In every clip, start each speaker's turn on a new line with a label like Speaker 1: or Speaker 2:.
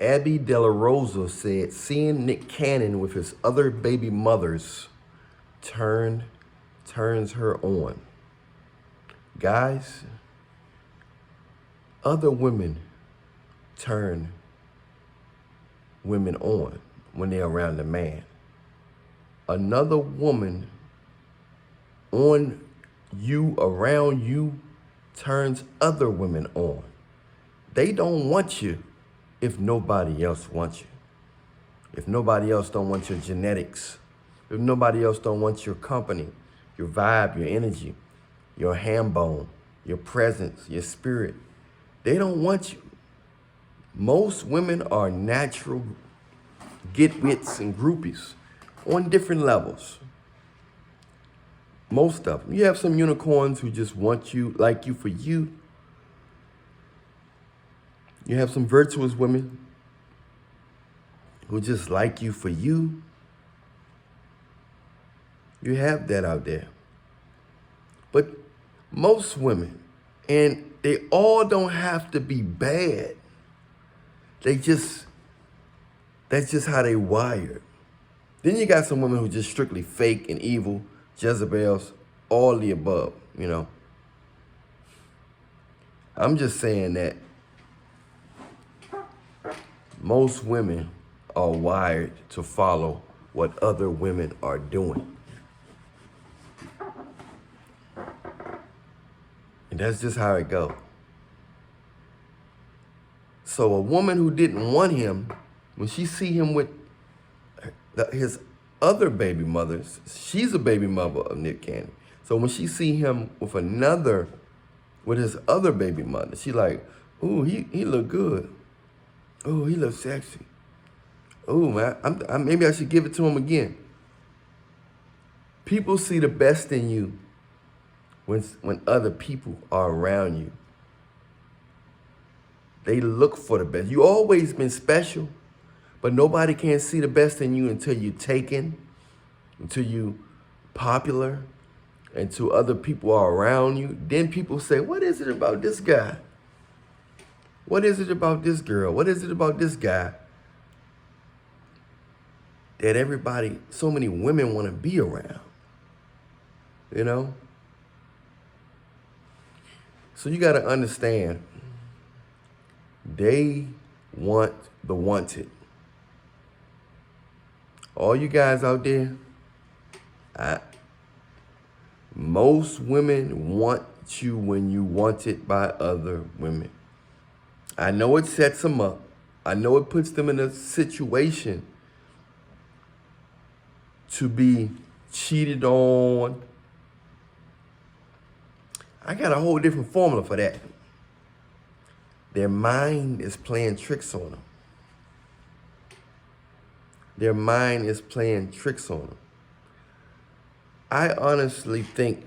Speaker 1: Abby De La Rosa said, seeing Nick Cannon with his other baby mothers turns her on. Guys, other women turn women on when they're around a man. Another woman on you, around you, turns other women on. They don't want you if nobody else wants you. If nobody else don't want your genetics. If nobody else don't want your company, your vibe, your energy, your ham bone, your presence, your spirit. They don't want you. Most women are natural get-wits and groupies on different levels. Most of them. You have some unicorns who just want you, like you for you. You have some virtuous women who just like you for you. You have that out there. But most women, and they all don't have to be bad. That's just how they wired. Then you got some women who just strictly fake and evil, Jezebels, all the above, you know. I'm just saying that most women are wired to follow what other women are doing. And that's just how it goes. So a woman who didn't want him, when she see him with his other baby mothers, she's a baby mother of Nick Cannon. So when she see him with his other baby mother, she like, ooh, he look good. Ooh, he look sexy. Ooh, man, maybe I should give it to him again. People see the best in you when other people are around you. They look for the best. You always been special, but nobody can see the best in you until you taken, until you popular, until other people are around you. Then people say, what is it about this guy? What is it about this girl? What is it about this guy that everybody, so many women want to be around? You know? So you got to understand, they want the wanted. All you guys out there, most women want you when you want it by other women. I know it sets them up. I know it puts them in a situation to be cheated on. I got a whole different formula for that. Their mind is playing tricks on them. Their mind is playing tricks on them. I honestly think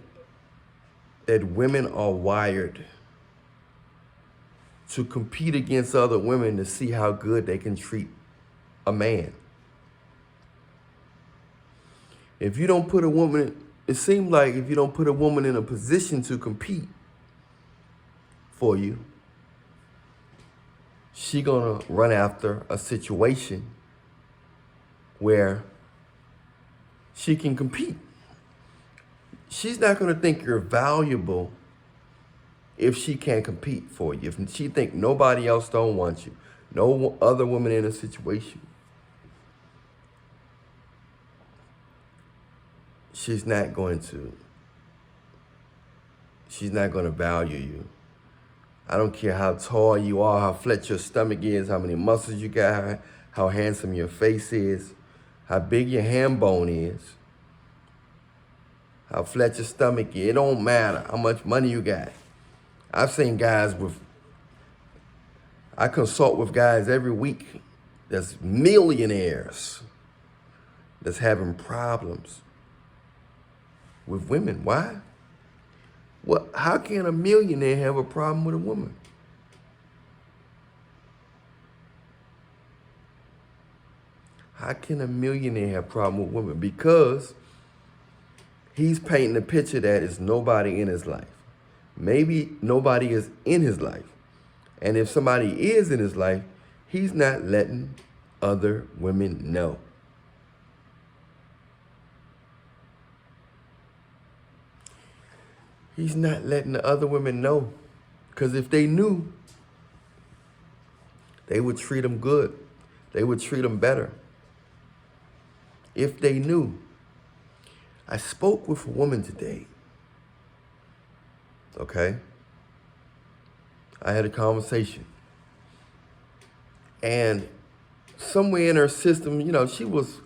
Speaker 1: that women are wired to compete against other women to see how good they can treat a man. If you don't put a woman, it seems like if you don't put a woman in a position to compete for you, she gonna run after a situation where she can compete. She's not gonna think you're valuable if she can't compete for you. If she think nobody else don't want you, no other woman in a situation, she's not going to value you. I don't care how tall you are, how flat your stomach is, how many muscles you got, how handsome your face is, how big your ham bone is, how flat your stomach is. It don't matter how much money you got. I've seen guys I consult with guys every week that's millionaires that's having problems with women. Why? Well, how can a millionaire have a problem with a woman? How can a millionaire have a problem with women? Because he's painting a picture that is nobody in his life. Maybe nobody is in his life. And if somebody is in his life, He's not letting other women know. He's not letting the other women know. Because if they knew, they would treat him good. They would treat him better. If they knew. I spoke with a woman today. Okay? I had a conversation. And somewhere in her system, you know, she was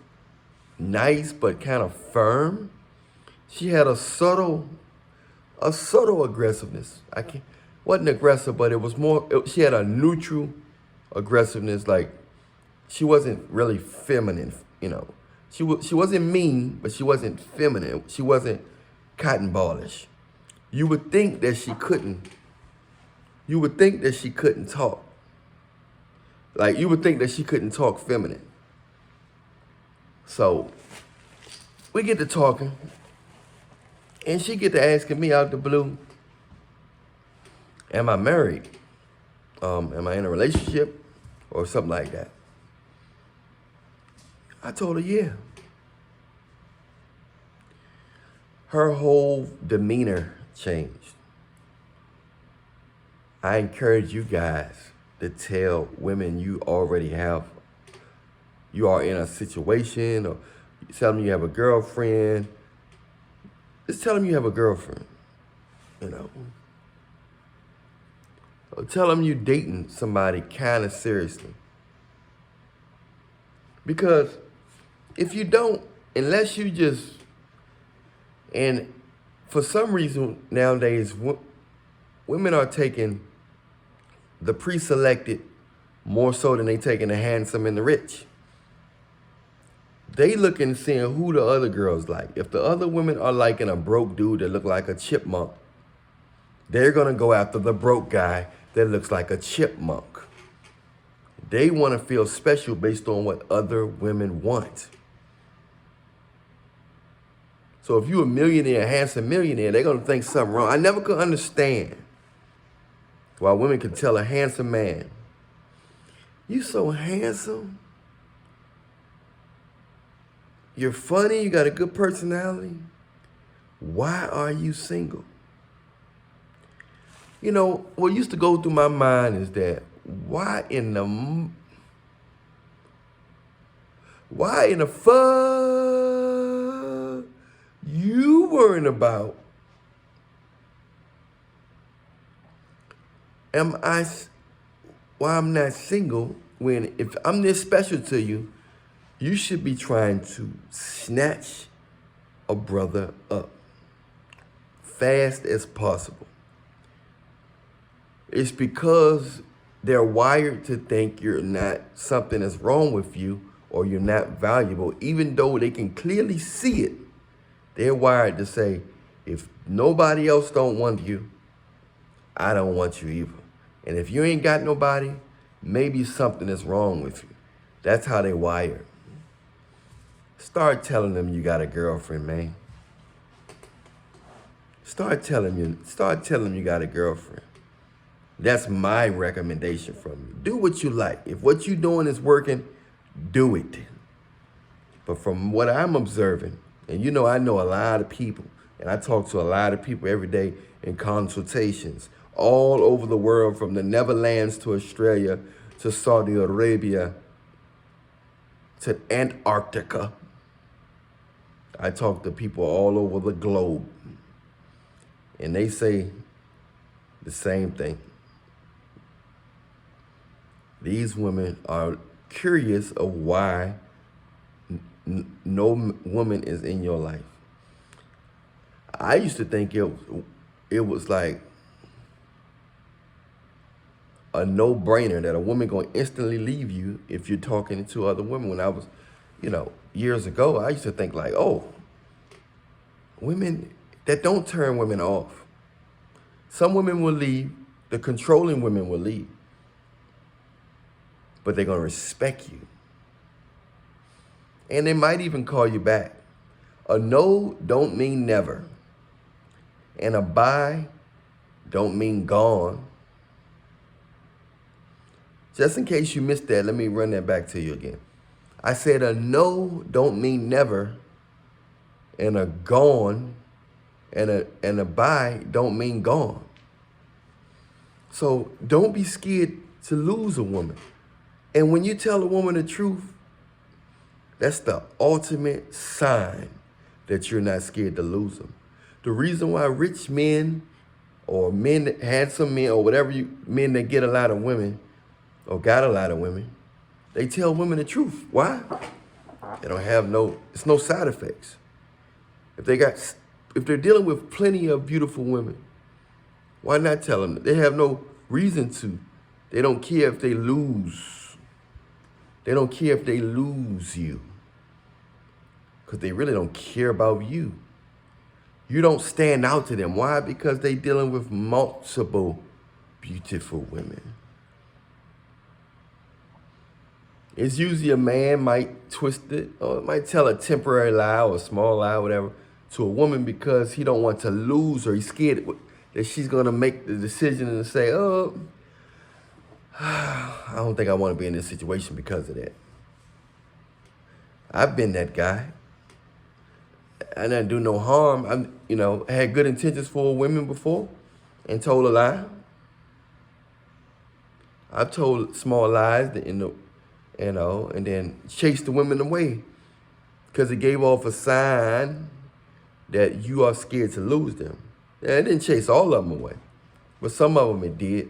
Speaker 1: nice but kind of firm. She had a subtle aggressiveness. Wasn't aggressive, but it was more, she had a neutral aggressiveness. Like, she wasn't really feminine, you know. She wasn't mean, but she wasn't feminine. She wasn't cotton ballish. You would think that she couldn't talk. Like, you would think that she couldn't talk feminine. So, we get to talking, and she get to asking me out the blue, am I married? Am I in a relationship? Or something like that. I told her, yeah. Her whole demeanor changed. I encourage you guys to tell women you are in a situation, or tell them you have a girlfriend. Just tell them you have a girlfriend, you know. Or tell them you're dating somebody kind of seriously. Because if you don't, unless you just, and for some reason nowadays, women are taking the pre-selected more so than they taking the handsome and the rich. They looking, seeing who the other girls like. If the other women are liking a broke dude that look like a chipmunk, they're gonna go after the broke guy that looks like a chipmunk. They want to feel special based on what other women want. So if you're a millionaire, a handsome millionaire, they're going to think something wrong. I never could understand why women can tell a handsome man, you so handsome, you're funny, you got a good personality, why are you single? You know, what used to go through my mind is that why in the fuck you worrying about why I'm not single, when if I'm this special to you, you should be trying to snatch a brother up fast as possible. It's because they're wired to think you're not, something is wrong with you, or you're not valuable, even though they can clearly see it. They're wired to say, if nobody else don't want you, I don't want you either. And if you ain't got nobody, maybe something is wrong with you. That's how they wired. Start telling them you got a girlfriend, man. Start telling them you got a girlfriend. That's my recommendation from you. Do what you like. If what you're doing is working, do it. But from what I'm observing, and you know I know a lot of people, and I talk to a lot of people every day in consultations all over the world, from the Netherlands to Australia to Saudi Arabia to Antarctica. I talk to people all over the globe, and they say the same thing. These women are curious of why no woman is in your life. I used to think it was like a no-brainer that a woman gonna instantly leave you if you're talking to other women. When I was, years ago, I used to think like, oh, women, that don't turn women off. Some women will leave, the controlling women will leave, but they're gonna respect you. And they might even call you back. A no don't mean never. And a bye don't mean gone. Just in case you missed that, let me run that back to you again. I said a no don't mean never, and a gone and a bye don't mean gone. So don't be scared to lose a woman. And when you tell a woman the truth, that's the ultimate sign that you're not scared to lose them. The reason why rich men or men, handsome men or whatever men that get a lot of women or got a lot of women, they tell women the truth. Why? They don't have it's no side effects. If they're dealing with plenty of beautiful women, why not tell them? They have no reason to. They don't care if they lose. They don't care if they lose you. Because they really don't care about you. You don't stand out to them. Why? Because they're dealing with multiple beautiful women. It's usually a man might twist it or might tell a temporary lie or a small lie, whatever, to a woman because he don't want to lose her. He's scared that she's going to make the decision and say, oh, I don't think I want to be in this situation because of that. I've been that guy. I didn't do no harm. I had good intentions for women before and told a lie. I've told small lies that, and then chased the women away because it gave off a sign that you are scared to lose them. And it didn't chase all of them away, but some of them it did.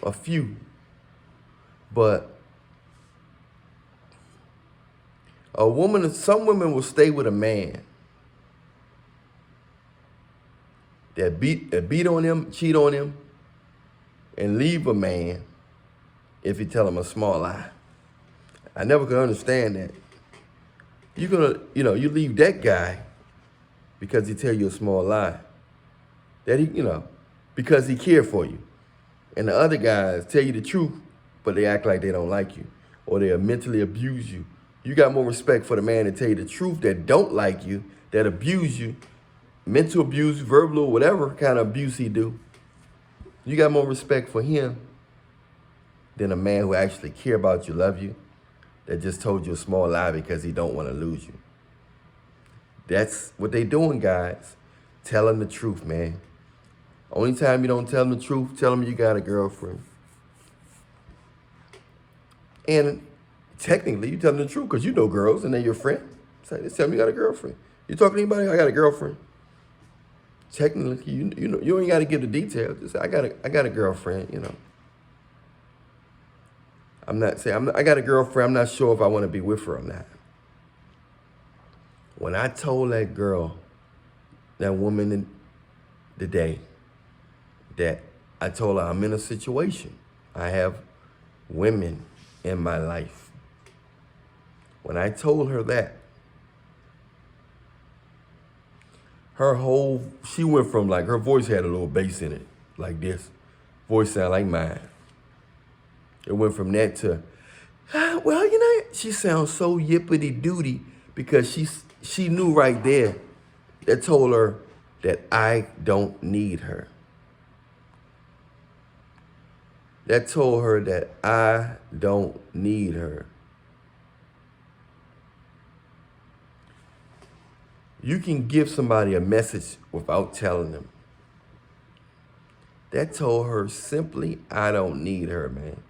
Speaker 1: A few. But some women will stay with a man that beat on them, cheat on them, and leave a man if you tell him a small lie. I never could understand that. You're gonna, you leave that guy because he tell you a small lie. That because he cared for you. And the other guys tell you the truth, but they act like they don't like you, or they'll mentally abuse you. You got more respect for the man that tell you the truth that don't like you, that abuse you, mental abuse, verbal, or whatever kind of abuse he do. You got more respect for him than a man who actually care about you, love you, that just told you a small lie because he don't want to lose you. That's what they doing, guys. Tell them the truth, man. Only time you don't tell them the truth, tell them you got a girlfriend. And technically, you tell them the truth because you know girls and they're your friend. So they tell them you got a girlfriend. You talking to anybody? I got a girlfriend. Technically, you ain't got to give the details. Just say, I got a girlfriend. I'm not saying I got a girlfriend. I'm not sure if I want to be with her or not. When I told that girl, that woman today, that I told her I'm in a situation. I have women in my life. When I told her that, she went from her voice had a little bass in it, like this. Voice sound like mine. It went from that to, she sounds so yippity-dooty because she knew right there that told her that I don't need her. That told her that I don't need her. You can give somebody a message without telling them. That told her simply, I don't need her, man.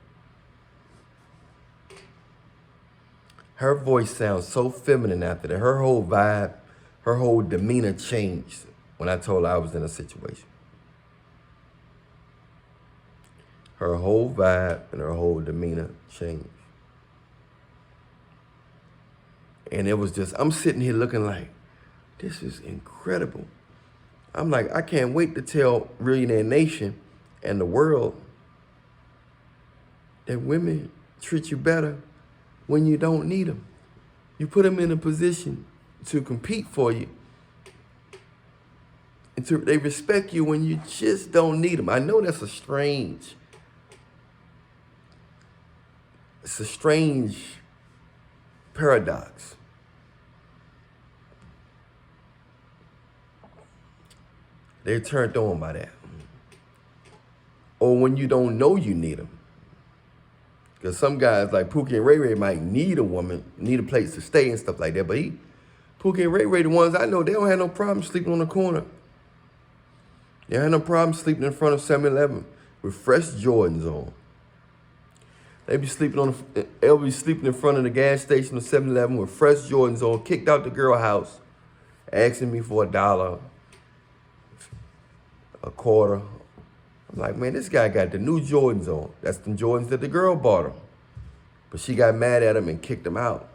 Speaker 1: Her voice sounds so feminine after that. Her whole vibe, her whole demeanor changed when I told her I was in a situation. Her whole vibe and her whole demeanor changed. And it was just, I'm sitting here looking like, this is incredible. I'm like, I can't wait to tell Reallionaire Nation and the world that women treat you better when you don't need them. You put them in a position to compete for you. And they respect you when you just don't need them. I know that's it's a strange paradox. They're turned on by that. Or when you don't know you need them. Because some guys like Pookie and Ray Ray might need a woman, need a place to stay and stuff like that. But Pookie and Ray Ray, the ones I know, they don't have no problem sleeping on the corner. They have no problem sleeping in front of 7-Eleven with fresh Jordans on. They'll be sleeping in front of the gas station or 7-Eleven with fresh Jordans on, kicked out the girl house, asking me for $1, a quarter. I'm like, man, this guy got the new Jordans on. That's the Jordans that the girl bought him. But she got mad at him and kicked him out.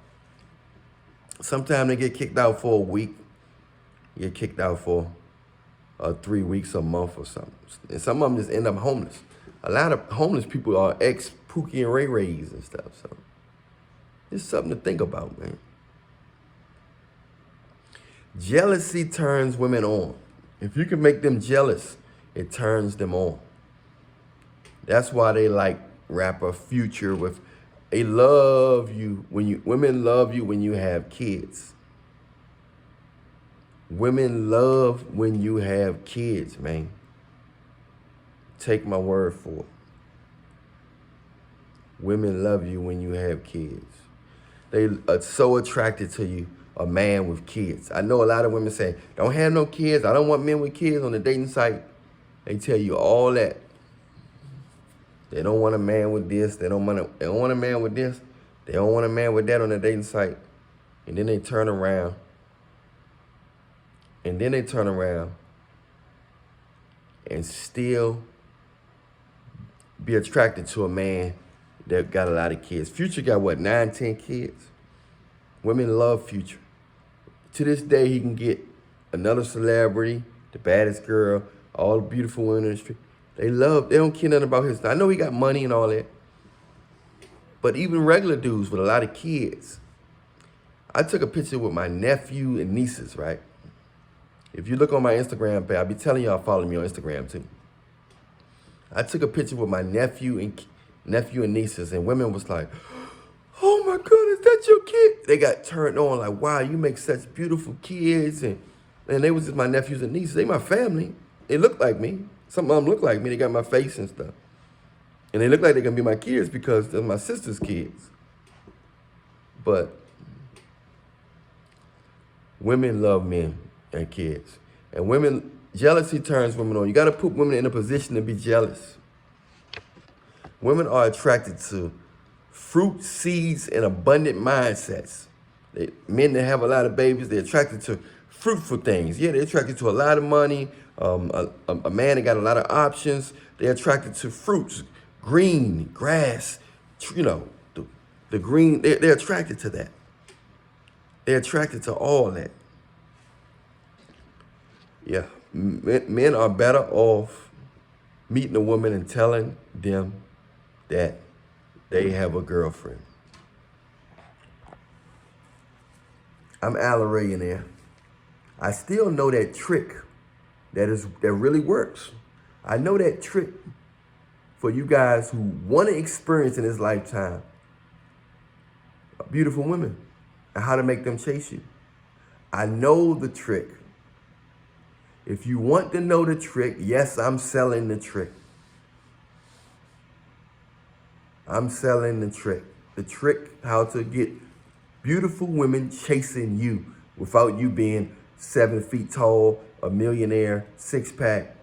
Speaker 1: Sometimes they get kicked out for a week. Get kicked out for 3 weeks, a month or something. And some of them just end up homeless. A lot of homeless people are ex-Pookie and Ray Rays and stuff. So it's something to think about, man. Jealousy turns women on. If you can make them jealous, it turns them on. That's why they like rapper Future with, they love you when women love you when you have kids. Women love when you have kids, man. Take my word for it. Women love you when you have kids. They are so attracted to you, a man with kids. I know a lot of women say, don't have no kids. I don't want men with kids on the dating site. They tell you all that. They don't want a man with this. They don't want a man with this. They don't want a man with that on the dating site. And then they turn around. And still be attracted to a man that got a lot of kids. Future got what, 9, 10 kids? Women love Future. To this day, he can get another celebrity, the baddest girl, all the beautiful women in the street. They don't care nothing about his. I know he got money and all that. But even regular dudes with a lot of kids. I took a picture with my nephew and nieces, right? If you look on my Instagram page, I'll be telling y'all follow me on Instagram too. I took a picture with my nephew and nieces, and women was like, oh my God, is that your kid? They got turned on like, wow, you make such beautiful kids. And they was just my nephews and nieces. They my family. They look like me. Some of them look like me. They got my face and stuff. And they look like they're going to be my kids because they're my sister's kids. But women love men and kids. And jealousy turns women on. You got to put women in a position to be jealous. Women are attracted to fruit, seeds, and abundant mindsets. Men that have a lot of babies, they're attracted to fruitful things. Yeah, they're attracted to a lot of money. A man that got a lot of options. They're attracted to fruits, green, grass, the green. They're attracted to that. They're attracted to all that. Yeah, men are better off meeting a woman and telling them that they have a girlfriend. I'm Allan Reallionaire. I still know that trick that really works. I know that trick for you guys who want to experience in this lifetime beautiful women and how to make them chase you. I know the trick. If you want to know the trick, yes, I'm selling the trick. I'm selling the trick. The trick how to get beautiful women chasing you without you being 7 feet tall, a millionaire, 6-pack,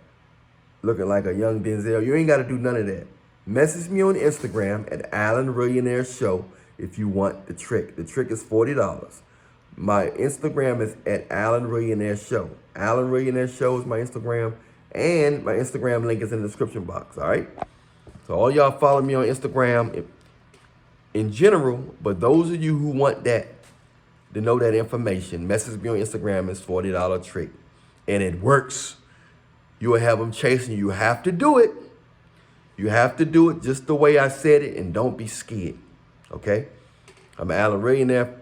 Speaker 1: looking like a young Denzel. You ain't got to do none of that. Message me on Instagram at Allan Reallionaire Show if you want the trick. The trick is $40. My Instagram is at Allan Reallionaire Show. Allan Reallionaire Show is my Instagram, and my Instagram link is in the description box, all right? So all y'all follow me on Instagram in general, but those of you who want that, to know that information, message me on Instagram. It's $40 trick. And it works. You will have them chasing you. You have to do it. You have to do it just the way I said it, and don't be scared, okay? I'm Allan Reallionaire.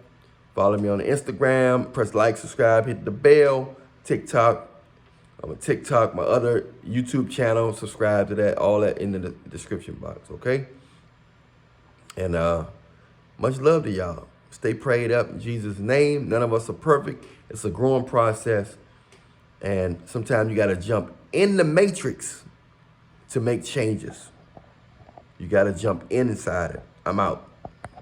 Speaker 1: Follow me on Instagram. Press like, subscribe, hit the bell. TikTok. I'm on TikTok, my other YouTube channel. Subscribe to that. All that in the description box, okay? And much love to y'all. Stay prayed up in Jesus' name. None of us are perfect. It's a growing process. And sometimes you got to jump in the matrix to make changes. You got to jump inside it. I'm out.